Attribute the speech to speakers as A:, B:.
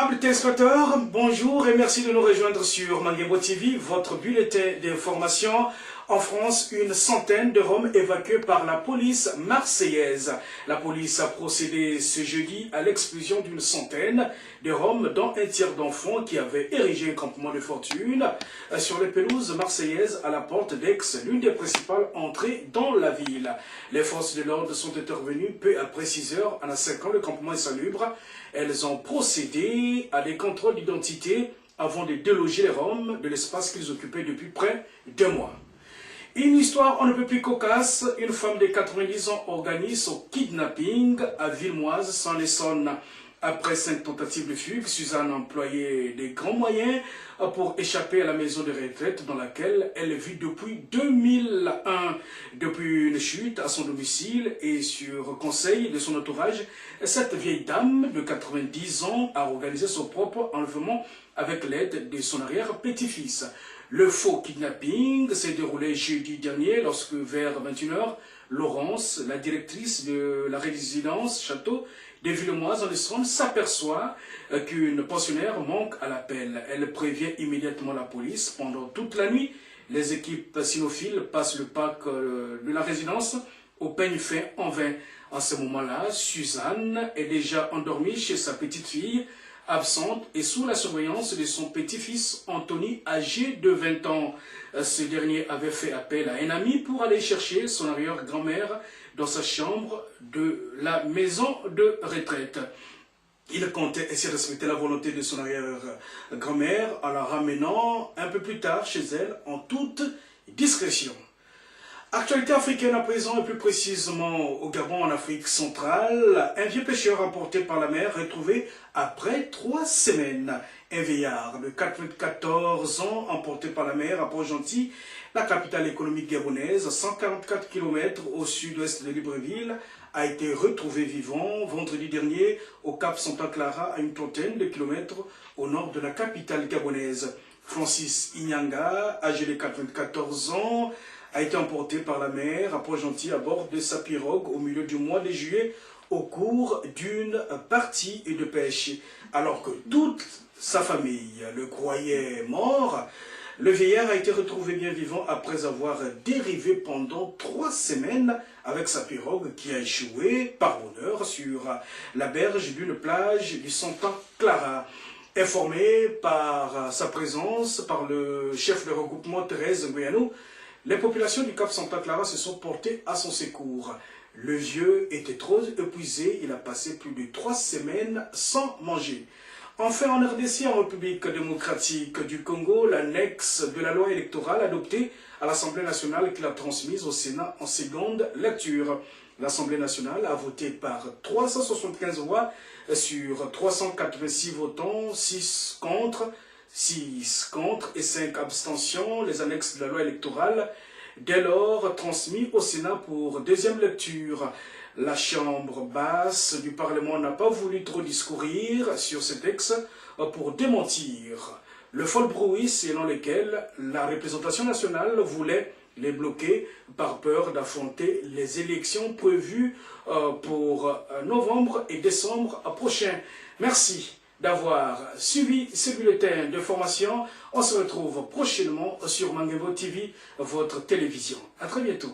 A: Estimables téléspectateurs, bonjour et merci de nous rejoindre sur Mangembo TV, votre bulletin d'information. En France, une centaine de Roms évacués par la police marseillaise. La police a procédé ce jeudi à l'expulsion d'une centaine de Roms, dont un tiers d'enfants qui avaient érigé un campement de fortune sur les pelouses marseillaises à la porte d'Aix, l'une des principales entrées dans la ville. Les forces de l'ordre sont intervenues peu après 6 heures en assaillant le campement insalubre. Elles ont procédé à des contrôles d'identité avant de déloger les Roms de l'espace qu'ils occupaient depuis près d'1 mois. Une histoire on ne peut plus cocasse, une femme de 90 ans organise son kidnapping à Villemoise, sans l'Essonne. Après 5 tentatives de fugue, Suzanne a employé des grands moyens pour échapper à la maison de retraite dans laquelle elle vit depuis 2001. Depuis une chute à son domicile et sur conseil de son entourage, cette vieille dame de 90 ans a organisé son propre enlèvement avec l'aide de son arrière-petit-fils. Le faux kidnapping s'est déroulé jeudi dernier lorsque, vers 21 h, Laurence, la directrice de la résidence Château de Villemoise en Essonne, s'aperçoit qu'une pensionnaire manque à l'appel. Elle prévient immédiatement la police. Pendant toute la nuit, les équipes cynophiles passent le parc de la résidence au peigne fin en vain. En ce moment-là, Suzanne est déjà endormie chez sa petite fille, absente et sous la surveillance de son petit-fils Anthony, âgé de 20 ans. Ce dernier avait fait appel à un ami pour aller chercher son arrière-grand-mère dans sa chambre de la maison de retraite. Il comptait ainsi respecter la volonté de son arrière-grand-mère en la ramenant un peu plus tard chez elle en toute discrétion. Actualité africaine à présent et plus précisément au Gabon en Afrique centrale, un vieux pêcheur emporté par la mer retrouvé après 3 semaines. Un vieillard de 94 ans emporté par la mer à Port-Gentil, la capitale économique gabonaise, 144 km au sud-ouest de Libreville, a été retrouvé vivant vendredi dernier au Cap Santa Clara, à une trentaine de kilomètres au nord de la capitale gabonaise. Francis Inyanga, âgé de 94 ans, a été emporté par la mer à Port-Gentil à bord de sa pirogue au milieu du mois de juillet au cours d'une partie de pêche. Alors que toute sa famille le croyait mort, le vieillard a été retrouvé bien vivant après avoir dérivé pendant 3 semaines avec sa pirogue qui a échoué par bonheur sur la berge d'une plage du Santa Clara. Informé par sa présence par le chef de regroupement Thérèse Nguyano, les populations du Cap Santa Clara se sont portées à son secours. Le vieux était trop épuisé, il a passé plus de 3 semaines sans manger. Enfin, en RDC, en République démocratique du Congo, l'annexe de la loi électorale adoptée à l'Assemblée nationale qui l'a transmise au Sénat en seconde lecture. L'Assemblée nationale a voté par 375 voix sur 386 votants, 6 contre et 5 abstentions, les annexes de la loi électorale, dès lors transmis au Sénat pour 2e lecture. La Chambre basse du Parlement n'a pas voulu trop discourir sur ce texte pour démentir le folbrouis selon lequel la représentation nationale voulait les bloquer par peur d'affronter les élections prévues pour novembre et décembre prochains. Merci d'avoir suivi ce bulletin de formation. On se retrouve prochainement sur Mangembo TV, votre télévision. À très bientôt.